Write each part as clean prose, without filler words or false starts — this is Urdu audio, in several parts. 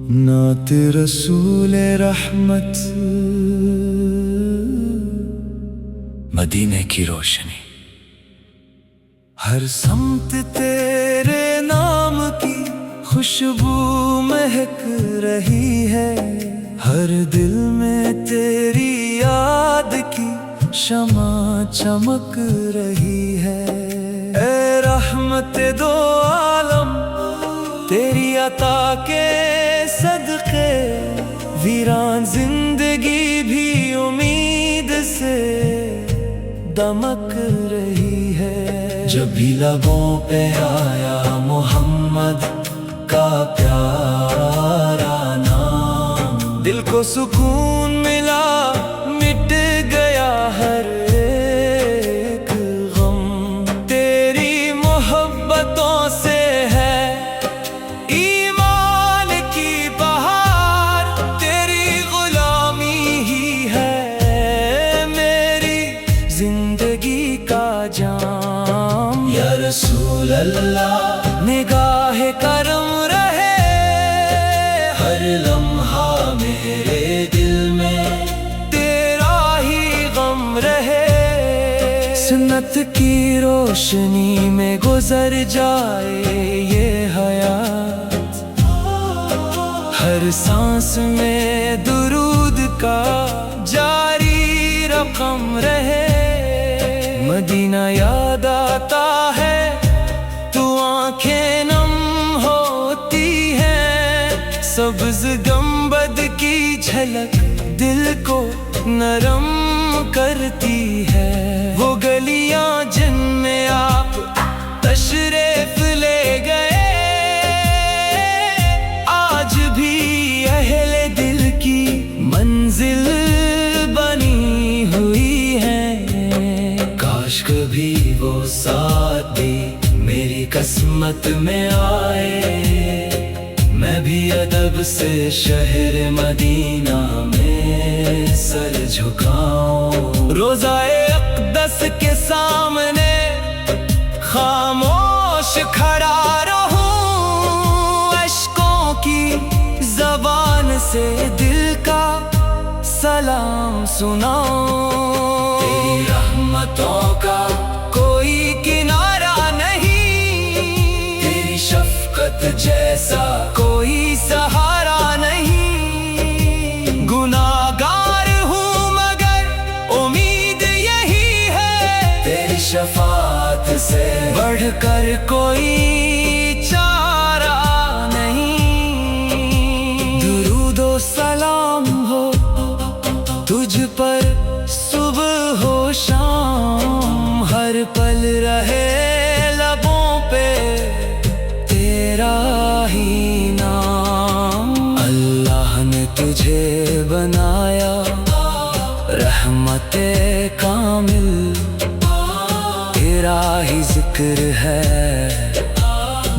نعت رسول رحمت، مدینے کی روشنی، ہر سمت تیرے نام کی خوشبو مہک رہی ہے، ہر دل میں تیری یاد کی شمع چمک رہی ہے۔ اے رحمت دو عالم، تیری عطا کے صدقے ویران زندگی بھی امید سے دمک رہی ہے۔ جب بھی لبوں پہ آیا محمد کا پیارا نام، دل کو سکون ملا، مٹ گیا ہر ایک غم۔ تیری محبتوں سے ہے ایمان کی بہار، تیری غلامی ہی ہے میری زندگی کا جام۔ یا رسول اللہ نگاہ کرم رہے، ہر لمحہ میرے دل میں تیرا ہی غم رہے۔ سنت کی روشنی میں گزر جائے یہ حیات، ہر سانس میں درود کا جاری رقم رہے۔ مدینہ یاد آتا ہے تو آنکھیں نم ہوتی ہیں، سبز گنبد کی جھلک دل کو نرم کرتی ہے۔ وہ گلیاں جن میں آپ تشریف لے گئے، آج بھی اہل دل کی منزل بنی ہوئی ہے۔ کاش کبھی وہ ساتھ بھی میری قسمت میں آئے، میں بھی ادب سے شہر مدینہ میں سر جھکاؤں، روضۂ اقدس کے سامنے خاموش کھڑا رہوں، اشکوں کی زبان سے دل کا سلام سناؤں۔ تیری رحمتوں کا کوئی کنارہ نہیں، تیری شفقت جیسا کوئی سہارا نہیں۔ گناہگار ہوں مگر امید یہی ہے، تیری شفاعت سے بڑھ کر کوئی چارہ نہیں۔ درود و سلام ہو تجھ پر صبح ہو شام، ہر پل رہے لبوں پہ تیرا ہی نام۔ اللہ نے تجھے بنایا رحمت کامل، تیرا ہی ذکر ہے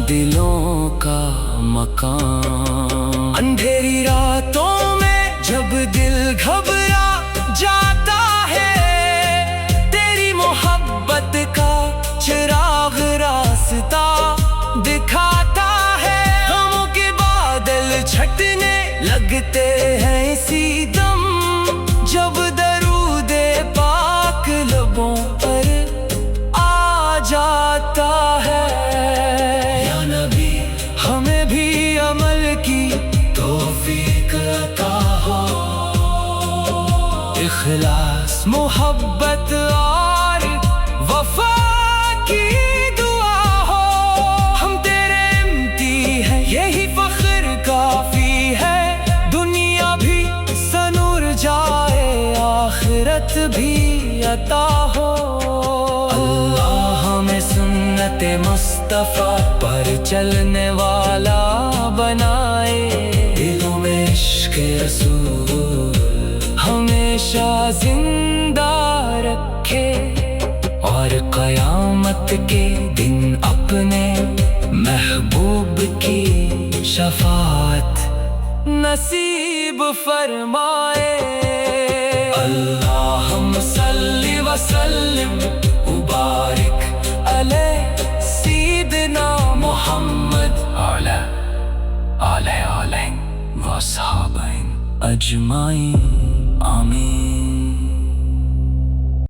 دلوں کا مقام۔ اندھیری راتوں میں جب دل گھبرا جاتا ہے، تیری محبت کا چراغ راستہ دکھاتا ہے۔ غموں کے بادل چھٹنے لگتے ہیں اسی دم، جب درود پاک لبوں پر آ جاتا ہے۔ یا نبی ہمیں بھی عمل کی توفیق عطا ہو، اخلاص محبت اور وفا کی دعا ہو۔ ہم تیرے امتی ہیں یہی فخر کافی ہے، دنیا بھی سنور جائے آخرت بھی عطا ہو۔ اللہ ہمیں سنت مصطفیٰ پر چلنے والا بنائے، دلوں میں عشق رسول ہمیشہ زندہ رکھے، اور قیامت کے دن اپنے محبوب کی شفاعت نصیب فرمائے۔ اللہم صلی وسلم وبارک علی سیدنا محمد، علیہ وأصحابين أجمعين آمين.